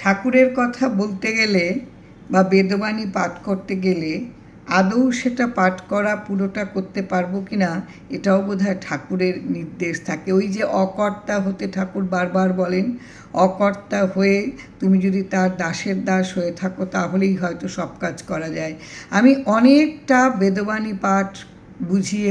ঠাকুরের কথা বলতে গেলে বা বেদবাণী পাঠ করতে গেলে আদৌ সেটা পাঠ করা পুরোটা করতে পারবো কি না এটাও বোধহয় ঠাকুরের নির্দেশ থাকে। ওই যে অকর্তা হতে ঠাকুর বারবার বলেন, অকর্তা হয়ে তুমি যদি তার দাসের দাস হয়ে থাকো তাহলেই হয়তো সব কাজ করা যায়। আমি অনেকটা বেদবাণী পাঠ বুঝিয়ে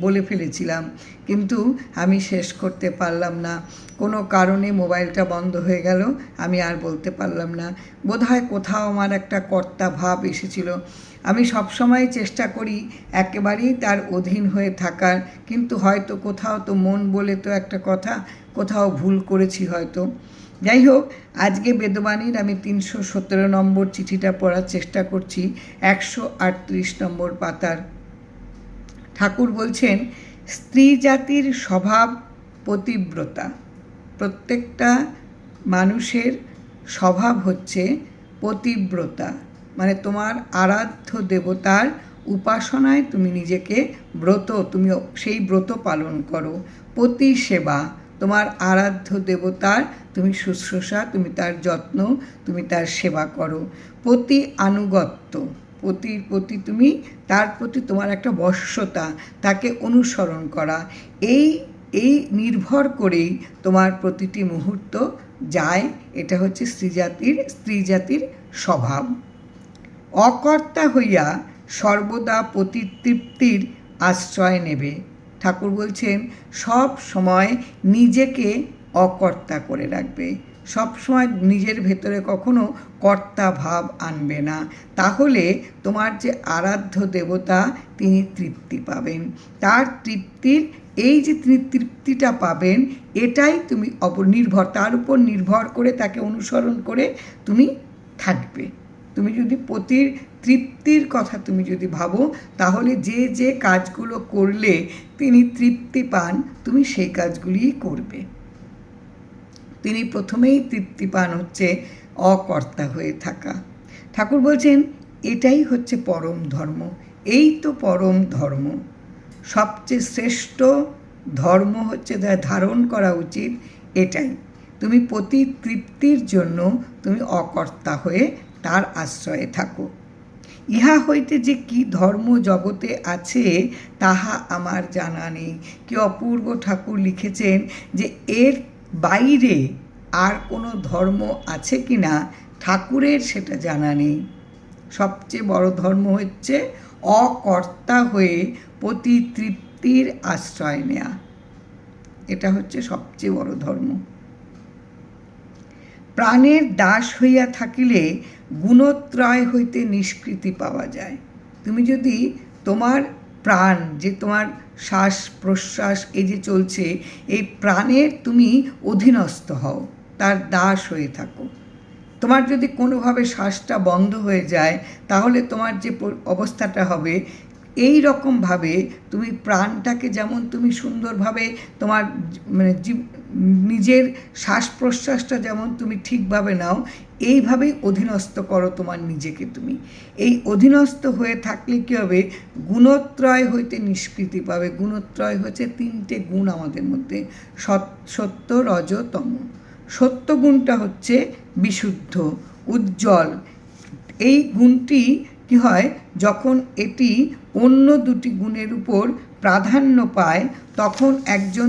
বলে ফেলেছিলাম, কিন্তু আমি শেষ করতে পারলাম না। কোনো কারণে মোবাইলটা বন্ধ হয়ে গেল, আমি আর বলতে পারলাম না। বোধহয় কোথাও আমার একটা কর্তা ভাব এসেছিল। আমি সবসময় চেষ্টা করি একেবারেই তার অধীন হয়ে থাকার, কিন্তু হয়তো কোথাও তো মন বলে তো একটা কথা, কোথাও ভুল করেছি হয়তো। যাই হোক, আজকে বেদবাণীর আমি 317 নম্বর চিঠিটা পড়ার চেষ্টা করছি, 138 নম্বর পাতার। ঠাকুর বলছেন, স্ত্রী জাতির স্বভাব পতিব্রতা। প্রত্যেকটা মানুষের স্বভাব হচ্ছে পতিব্রতা, মানে তোমার আরাধ্য দেবতার উপাসনায় তুমি নিজেকে তুমি সেই ব্রত পালন করো। পতি সেবা, তোমার আরাধ্য দেবতার তুমি শুশ্রূষা, তুমি তার যত্ন, তুমি তার সেবা করো। পতি আনুগত্য, পতির প্রতি তুমি তার প্রতি তোমার একটা বশ্যতা, তাকে অনুসরণ করা, এই নির্ভর করেই তোমার প্রতিটি মুহূর্ত যায়। এটা হচ্ছে স্ত্রী জাতির স্বভাব। অকর্তা হইয়া সর্বদা পতিতৃপ্তির আশ্রয় নেবে। ঠাকুর বলছেন সব সময় নিজেকে অকর্তা করে রাখবে, সব সময় নিজের ভেতরে কখনো কর্তা ভাব আনবে না, তাহলে তোমার যে আরাধ্য দেবতা তিনি তৃপ্তি পাবেন। তার তৃপ্তির এই যে তৃপ্তিটা পাবেন, এটাই তুমি তার উপর নির্ভর করে তাকে অনুসরণ করে তুমি থাকবে। তুমি যদি পতির তৃপ্তির কথা তুমি যদি ভাবো, তাহলে যে কাজগুলো করলে তিনি তৃপ্তি পান তুমি সেই কাজগুলিই করবে। তিনি প্রথমেই তৃপ্তি পান হচ্ছে অকর্তা হয়ে থাকা। ঠাকুর বলছেন এটাই হচ্ছে পরম ধর্ম। এই তো পরম ধর্ম, সবচেয়ে শ্রেষ্ঠ ধর্ম হচ্ছে যা ধারণ করা উচিত এটাই। তুমি পতি তৃপ্তির জন্য তুমি অকর্তা হয়ে তার আশ্রয়ে থাকো। ইহা হইতে যে কি ধর্ম জগতে আছে তাহা আমার জানা নেই। কি অপূর্ব ঠাকুর লিখেছেন যে এর বাইরে আর কোনো ধর্ম আছে কি না ঠাকুরের সেটা জানা নেই। সবচেয়ে বড় ধর্ম হচ্ছে অকর্তা হয়ে পতি তৃপ্তির আশ্রয় নেয়া। এটা হচ্ছে সবচেয়ে বড় ধর্ম। প্রাণের দাস হইয়া থাকিলে গুণত্রয় হইতে নিষ্কৃতি পাওয়া যায়। তুমি যদি তোমার প্রাণ, যে তোমার শ্বাস প্রশ্বাস এই যে চলছে, এই প্রাণের তুমি অধীনস্থ হও, তার দাস হয়ে থাকো। তোমার যদি কোনোভাবে শ্বাসটা বন্ধ হয়ে যায়, তাহলে তোমার যে অবস্থাটা হবে, এই রকমভাবে তুমি প্রাণটাকে যেমন তুমি সুন্দরভাবে তোমার নিজের শ্বাস প্রশ্বাসটা যেমন তুমি ঠিকভাবে নাও, এইভাবেই অধীনস্থ করো তোমার নিজেকে। তুমি এই অধীনস্থ হয়ে থাকলে কী হবে, গুণত্রয় হইতে নিষ্কৃতি পাবে। গুণত্রয় হচ্ছে 3টে গুণ আমাদের মধ্যে, সত্য রজ তম। সত্য গুণটা হচ্ছে বিশুদ্ধ, উজ্জ্বল। এই গুণটি কি হয়, যখন এটি অন্য 2টি গুণের উপর প্রাধান্য পায়, তখন একজন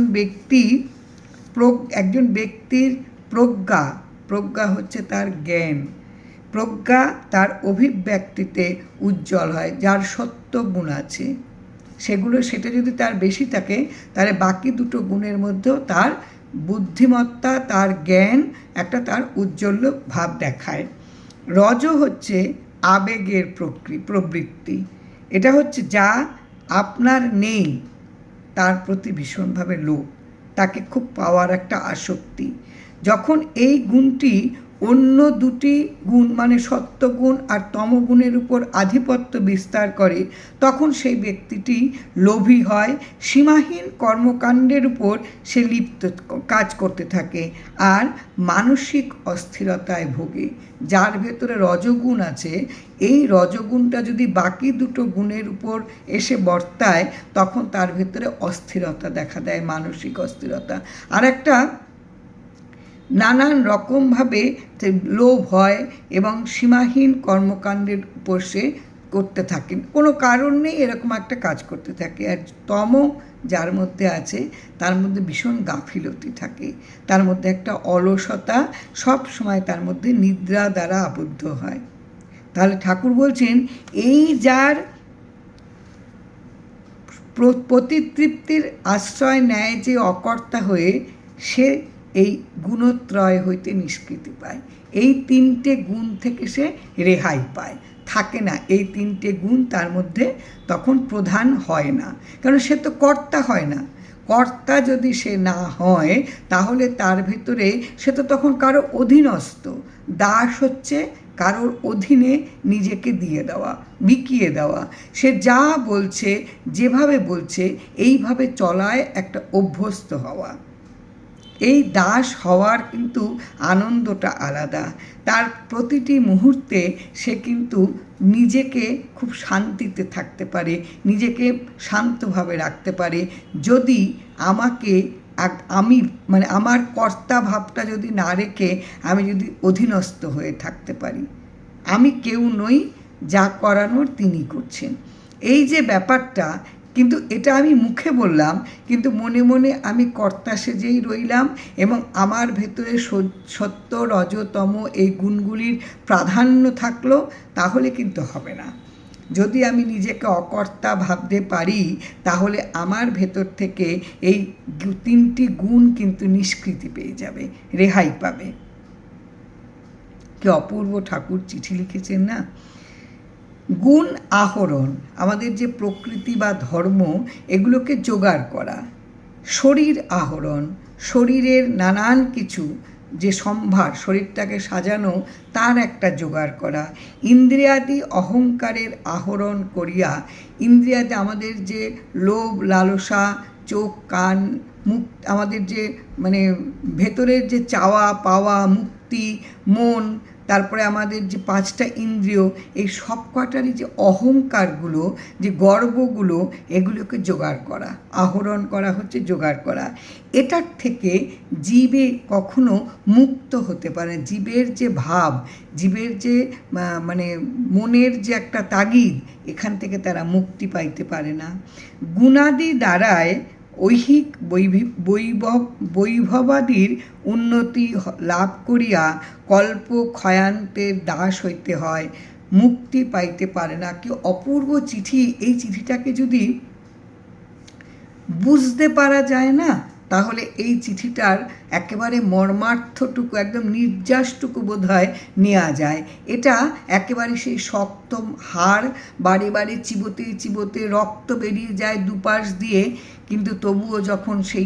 ব্যক্তির প্রজ্ঞা হচ্ছে তার জ্ঞান, প্রজ্ঞা তার অভিব্যক্তিতে উজ্জ্বল হয়। যার সত্য গুণ আছে সেটা যদি তার বেশি থাকে, তাহলে বাকি 2টো গুণের মধ্যেও তার বুদ্ধিমত্তা, তার জ্ঞান একটা তার উজ্জ্বল ভাব দেখায়। রজ হচ্ছে আবেগের প্রবৃত্তি। এটা হচ্ছে যা আপনার নেই তার প্রতি ভীষণভাবে লোভ, তাকে খুব পাওয়ার একটা আসক্তি। যখন এই গুণটি অন্য 2টি গুণ মানে সত্যগুণ আর তমগুণের উপর আধিপত্য বিস্তার করে, তখন সেই ব্যক্তিটি লোভী হয়, সীমাহীন কর্মকাণ্ডের উপর সে কাজ করতে থাকে আর মানসিক অস্থিরতায় ভোগে। যার ভেতরে রজগুণ আছে, এই রজগুণটা যদি বাকি 2টো গুণের উপর এসে বর্তায়, তখন তার ভেতরে অস্থিরতা দেখা দেয়, মানসিক অস্থিরতা। আর একটা নানান রকমভাবে লোভ হয় এবং সীমাহীন কর্মকাণ্ডের উপর সে করতে থাকেন, কোনো কারণ নেই এরকম একটা কাজ করতে থাকে। আর তম যার মধ্যে আছে তার মধ্যে ভীষণ গাফিলতি থাকে, তার মধ্যে একটা অলসতা, সব সময় তার মধ্যে নিদ্রা দ্বারা আবদ্ধ হয়। তাহলে ঠাকুর বলছেন এই যার প্রতিতৃপ্তির আশ্রয় নেয় যে অকর্তা হয়ে, সে এই গুণত্রয় হইতে নিষ্কৃতি পায়। এই তিনটে গুণ থেকে সে রেহাই পায়, থাকে না। এই তিনটে গুণ তার মধ্যে তখন প্রধান হয় না, কারণ সে তো কর্তা হয় না। কর্তা যদি সে না হয় তাহলে তার ভিতরে সে তো তখন কারো অধীনস্থ। দাস হচ্ছে কারোর অধীনে নিজেকে দিয়ে দেওয়া, বিকিয়ে দেওয়া। সে যা বলছে, যেভাবে বলছে, এইভাবে চলায় একটা অভ্যস্ত হওয়া। এই দাস হওয়ার কিন্তু আনন্দটা আলাদা। তার প্রতিটি মুহূর্তে সে কিন্তু নিজেকে খুব শান্তিতে থাকতে পারে, নিজেকে শান্তভাবে রাখতে পারে, যদি আমি মানে আমার কর্তা ভাবটা যদি না রেখে আমি যদি অধীনস্থ হয়ে থাকতে পারি। আমি কেউ নই, যা করানোর তিনি করছেন, এই যে ব্যাপারটা। কিন্তু এটা আমি মুখে বললাম, কিন্তু মনে মনে আমি কর্তা সেজেই রইলাম এবং আমার ভেতরে সত্য রজতম এই গুণগুলির প্রাধান্য থাকলো, তাহলে কিন্তু হবে না। যদি আমি নিজেকে অকর্তা ভাবতে পারি তাহলে আমার ভেতর থেকে এই তিনটি গুণ কিন্তু নিষ্কৃতি পেয়ে যাবে, রেহাই পাবে। কি অপূর্ব ঠাকুর চিঠি লিখেছেন না। গুণ আহরণ, আমাদের যে প্রকৃতি বা ধর্ম, এগুলোকে জোগাড় করা। শরীর আহরণ, শরীরের নানান কিছু যে সম্ভার, শরীরটাকে সাজানো, তার একটা জোগাড় করা। ইন্দ্রিয়াদি অহংকারের আহরণ করিয়া, ইন্দ্রিয়াদি আমাদের যে লোভ লালসা, চোখ কান মুখ, আমাদের যে মানে ভেতরের যে চাওয়া পাওয়া, মুক্তি, মন, তারপরে আমাদের যে পাঁচটা ইন্দ্রিয়, এই সব কটারই যে অহংকারগুলো, যে গর্বগুলো, এগুলোকে জোগাড় করা। আহরণ করা হচ্ছে জোগাড় করা। এটার থেকে জীবে কখনো মুক্ত হতে পারে। জীবের যে ভাব, জীবের যে মানে মনের যে একটা তাগিদ, এখান থেকে তারা মুক্তি পাইতে পারে না। গুণাদি দ্বারায় ঐহিক বৈভবাদির উন্নতি লাভ করিয়া কল্প ক্ষয়ান্তের দাস হইতে হয়, মুক্তি পাইতে পারে না। কি অপূর্ব চিঠি! এই চিঠিটাকে যদি বুঝতে পারা যায় না, তাহলে এই চিঠিটার একেবারে মর্মার্থটুকু, একদম নির্যাসটুকু বোধ হয় নেওয়া যায়। এটা একেবারে সেই শক্ত হাড়, বারে বারে চিবোতে চিবোতে রক্ত বেরিয়ে যায় দুপাশ দিয়ে, কিন্তু তবুও যখন সেই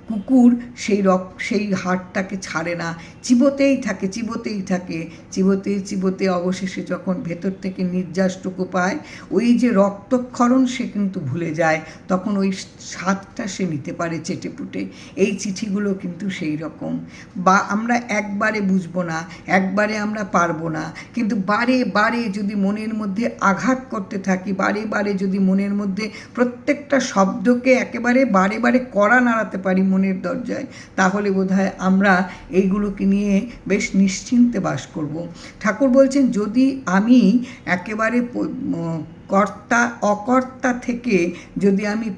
কুকুর সেই হাড়টাকে ছাড়ে না, চিবোতেই থাকে চিবোতেই থাকে, চিবোতে চিবোতে অবশেষে যখন ভেতর থেকে নির্যাসটুকু পায়, ওই যে রক্তক্ষরণ সে কিন্তু ভুলে যায়, তখন ওই স্বাদটা সে নিতে পারে চেটেপুটে। এই চিঠিগুলো কিন্তু সেই রকম। বা আমরা একবারে বুঝবো না, একবারে আমরা পারবো না, কিন্তু বারে বারে যদি মনের মধ্যে আঘাত করতে থাকি, বারে বারে যদি মনের মধ্যে প্রত্যেকটা শব্দকে একেবারে বারে বারে কড়া নাড়াতে পারি মনের দরজায়, তাহলে বোধহয় আমরা এইগুলোকে নিয়ে বেশ নিশ্চিন্তে বাস করব। ঠাকুর বলছেন, যদি আমি একেবারে অকর্তা থেকে যদি আমি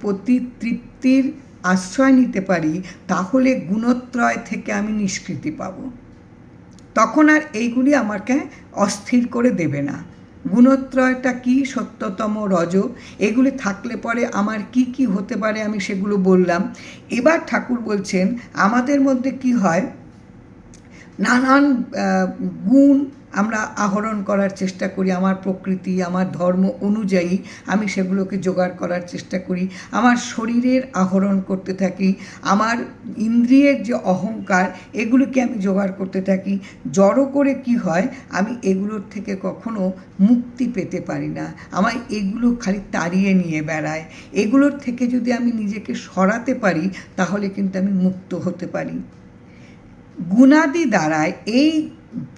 তৃপ্তির আশ্রয় নিতে পারি, তাহলে গুণত্রয় থেকে আমি নিষ্কৃতি পাব। তখন আর এইগুলি আমাকে অস্থির করে দেবে না। গুণত্রয়টা কি? সত্যতম রজ, এগুলি থাকলে পরে আমার কি কি হতে পারে আমি সেগুলো বললাম। এবার ঠাকুর বলছেন আমাদের মধ্যে কি হয়, নানান গুণ আমরা আহরণ করার চেষ্টা করি। আমার প্রকৃতি, আমার ধর্ম অনুযায়ী আমি সেগুলোকে জোগাড় করার চেষ্টা করি। আমার শরীরের আহরণ করতে থাকি, আমার ইন্দ্রিয়ের যে অহংকার, এগুলোকে আমি জোগাড় করতে থাকি। জড়ো করে কি হয়, আমি এগুলোর থেকে কখনো মুক্তি পেতে পারি না। আমায় এগুলো খালি তাড়িয়ে নিয়ে বেড়ায়। এগুলোর থেকে যদি আমি নিজেকে সরাতে পারি, তাহলে কিন্তু আমি মুক্ত হতে পারি। গুণাদি দ্বারায়, এই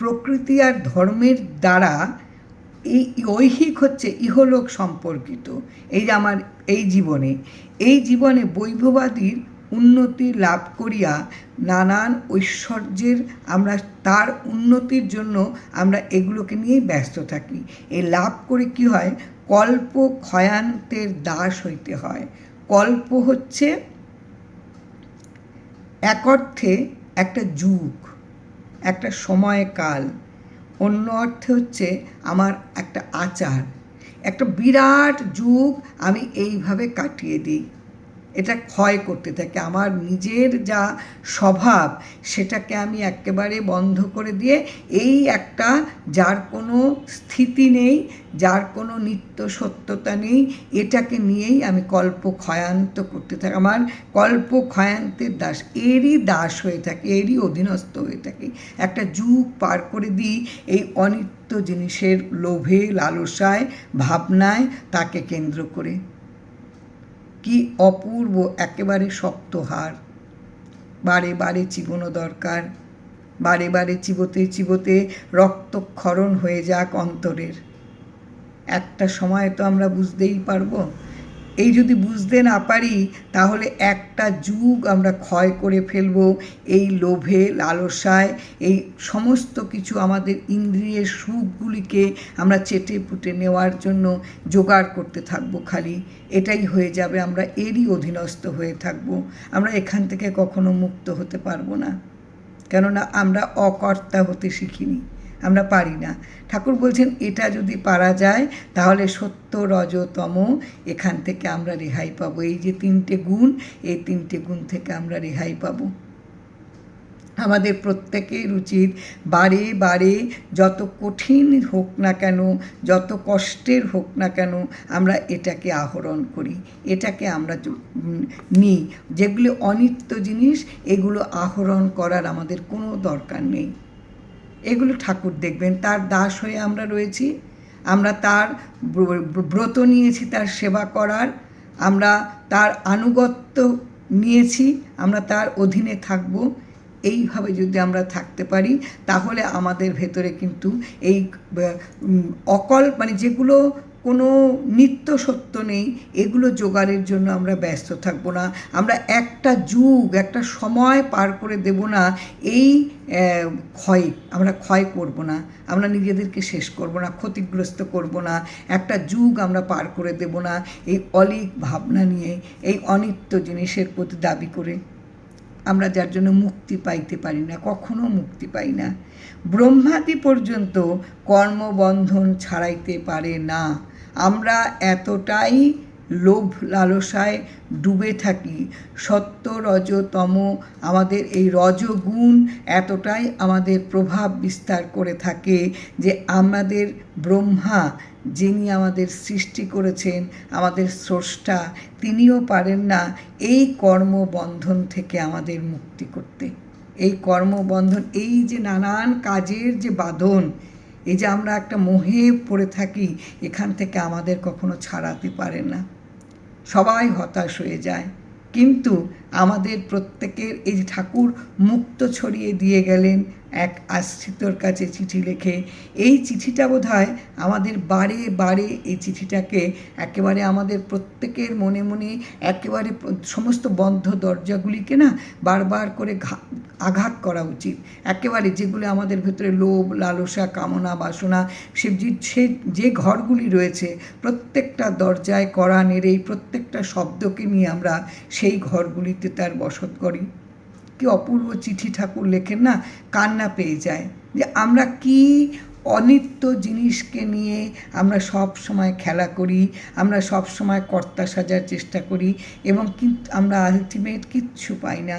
প্রকৃতি আর ধর্মের দ্বারা, এই ঐহিক হচ্ছে ইহলোক সম্পর্কিত। এই যে আমার এই জীবনে বৈভবাদীর উন্নতি লাভ করিয়া নানান ঐশ্বর্যের আমরা তার উন্নতির জন্য আমরা এগুলোকে নিয়েই ব্যস্ত থাকি। এই লাভ করে কি হয়, কল্প ক্ষয়ান্তের দাস হইতে হয়। কল্প হচ্ছে এক অর্থে একটা যুগ, একটা সময়কাল, অন্য অর্থে হচ্ছে আমার একটা আচার, একটা বিরাট যুগ আমি এইভাবে কাটিয়ে দিই। এটা ক্ষয় করতে থাকে, আমার নিজের যা স্বভাব সেটাকে আমি একেবারে বন্ধ করে দিয়ে এই একটা যার কোনো স্থিতি নেই, যার কোনো নিত্য সত্যতা নেই, এটাকে নিয়েই আমি কল্প ক্ষয়ান্ত করতে থাকি। আমার কল্প ক্ষয়ান্তের দাস, এরই দাস হয়ে থাকে, এরই অধীনস্থ হয়ে থাকে। একটা যুগ পার করে দিই এই অনিত্য জিনিসের লোভে, লালসায়, ভাবনায়, তাকে কেন্দ্র করে। কি অপূর্ব একেবারে শক্ত হার, বারে বারে চিবোনো দরকার, বারে বারে চিবোতে চিবোতে রক্তক্ষরণ হয়ে যাক অন্তরের। একটা সময় তো আমরা বুঝতেই পারবো। এই যদি বুঝতে না পারি তাহলে একটা যুগ আমরা ক্ষয় করে ফেলব এই লোভে, লালসায়, এই সমস্ত কিছু আমাদের ইন্দ্রিয়ের সুখগুলিকে আমরা চেটে পুটে নেওয়ার জন্য জোগাড় করতে থাকবো খালি। এটাই হয়ে যাবে, আমরা এরই অধীনস্থ হয়ে থাকবো। আমরা এখান থেকে কখনো মুক্ত হতে পারবো না, কেননা আমরা অকর্তা হতে শিখিনি, আমরা পারি না। ঠাকুর বলছেন এটা যদি পারা যায় তাহলে সত্য, রজ, তম, এখান থেকে আমরা রেহাই পাবো। এই যে তিনটে গুণ, এই তিনটে গুণ থেকে আমরা রেহাই পাবো। আমাদের প্রত্যেকের উচিত বারে বারে যত কঠিন হোক না কেন, যত কষ্টের হোক না কেন, আমরা এটাকে আহরণ করি, এটাকে আমরা নিই। যেগুলো অনিত্য জিনিস এগুলো আহরণ করার আমাদের কোনো দরকার নেই। এগুলো ঠাকুর দেখবেন, তার দাস হয়ে আমরা রয়েছি, আমরা তার ব্রত নিয়েছি তার সেবা করার, আমরা তার আনুগত্য নিয়েছি, আমরা তার অধীনে থাকব। এইভাবে যদি আমরা থাকতে পারি তাহলে আমাদের ভেতরে কিন্তু এই যেগুলো কোনো নিত্য সত্য নেই, এগুলো জোগাড়ের জন্য আমরা ব্যস্ত থাকব না। আমরা একটা যুগ, একটা সময় পার করে দেব না এই আমরা ক্ষয় করব না, আমরা নিজেদেরকে শেষ করব না, ক্ষতিগ্রস্ত করব না। একটা যুগ আমরা পার করে দেব না এই অলীক ভাবনা নিয়ে, এই অনিত্য জিনিসের প্রতি দাবি করে। আমরা যার জন্য মুক্তি পাইতে পারি না, কখনো মুক্তি পাই না। ব্রহ্মাদি পর্যন্ত কর্মবন্ধন ছাড়াইতে পারে না। আমরা এতটাই লোভ লালসায় ডুবে থাকি, সত্য, রজ, তম, আমাদের এই রজগুণ এতটাই আমাদের প্রভাব বিস্তার করে থাকে যে আমাদের ব্রহ্মা, যিনি আমাদের সৃষ্টি করেছেন, আমাদের স্রষ্টা, তিনিও পারেন না এই কর্মবন্ধন থেকে আমাদের মুক্তি করতে। এই কর্মবন্ধন, এই যে নানান কাজের যে বাঁধন, এই যে আমরা একটা মোহে পড়ে থাকি, এখান থেকে আমাদের কখনো ছাড়াতে পারে না। সবাই হতাশ হয়ে যায়, কিন্তু আমাদের প্রত্যেকের এই যে ঠাকুর মুক্ত ছড়িয়ে দিয়ে গেলেন এক আশ্রিতর কাছে চিঠি লিখে, এই চিঠিটা বোধহয় আমাদের বারে বারে এই চিঠিটাকে একেবারে আমাদের প্রত্যেকের মনে মনে একেবারে সমস্ত বন্ধ দরজাগুলিকে না বারবার করে আঘাত করা উচিত। একেবারে যেগুলো আমাদের ভেতরে লোভ, লালসা, কামনা, বাসনা, সে যে ঘরগুলি রয়েছে প্রত্যেকটা দরজায় কড়া নেড়ে প্রত্যেকটা শব্দকে নিয়ে আমরা সেই ঘরগুলিতে তার বসত করি। কি অপূর্ব চিঠি ঠাকুর লেখেন না, কান্না পেয়ে যায় যে আমরা কি অনিত্য জিনিসকে নিয়ে আমরা সব সময় খেলা করি, আমরা সব সময় কর্তা সাজার চেষ্টা করি, এবং কিন্তু আমরা আলটিমেট কিচ্ছু পাই না।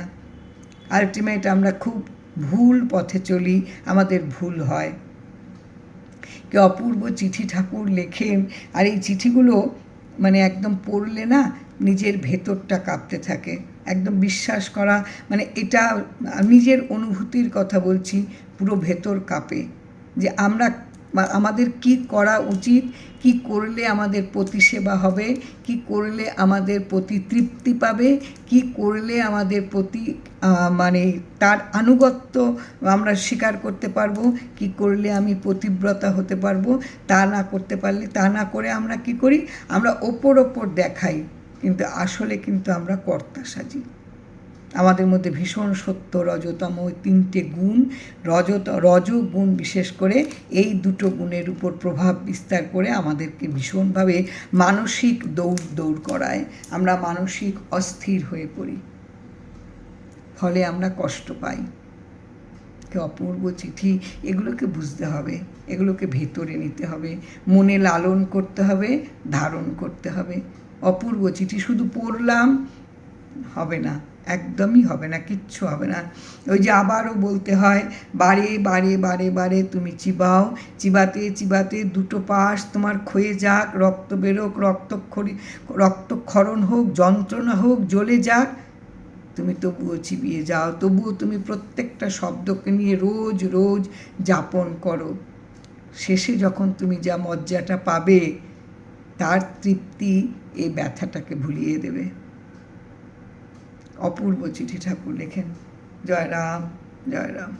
আলটিমেট আমরা খুব ভুল পথে চলি, আমাদের ভুল হয়। কি অপূর্ব চিঠি ঠাকুর লেখেন, আর এই চিঠিগুলো একদম পড়লে না নিজের ভেতরটা কাঁপতে থাকে। একদম বিশ্বাস করা, এটা নিজের অনুভূতির কথা বলছি, পুরো ভেতর কাঁপে যে আমাদের কি করা উচিত, কি করলে আমাদের প্রতিসেবা হবে, কি করলে আমাদের প্রতি তৃপ্তি পাবে, কি করলে আমাদের প্রতি তার আনুগত্য আমরা স্বীকার করতে পারবো, কি করলে আমি পতিব্রতা হতে পারবো। তা না করতে পারলে, তা না করে আমরা কি করি, আমরা ওপর দেখাই, কিন্তু আসলে কিন্তু আমরা কর্তা সাজি। আমাদের মধ্যে ভীষণ সত্য রজতম ওই তিনটে গুণ, রজগুণ বিশেষ করে এই দুটো গুণের উপর প্রভাব বিস্তার করে আমাদেরকে ভীষণভাবে মানসিক দৌড় করায়। আমরা মানসিক অস্থির হয়ে পড়ি, ফলে আমরা কষ্ট পাই। অপূর্ব চিঠি, এগুলোকে বুঝতে হবে, এগুলোকে ভেতরে নিতে হবে, মনে লালন করতে হবে, ধারণ করতে হবে। অপূর্ব চিঠি শুধু পড়লাম হবে না, একদমই হবে না, কিচ্ছু হবে না। ওই যে আবারও বলতে হয়, বারে বারে বারে বারে তুমি চিবাও, চিবাতে চিবাতে দুটো পাশ তোমার ক্ষয়ে যাক, রক্ত বেরোক, রক্তক্ষরণ হোক, যন্ত্রণা হোক, জ্বলে যাক, তুমি তবুও চিবিয়ে যাও, তবুও তুমি প্রত্যেকটা শব্দকে নিয়ে রোজ রোজ যাপন করো। শেষে যখন তুমি যা মজ্জাটা পাবে, তার তৃপ্তি এই ব্যথাটাকে ভুলিয়ে দেবে। অপূর্ব চিঠি ঠাকুর লেখেন। জয় রাম, জয় রাম।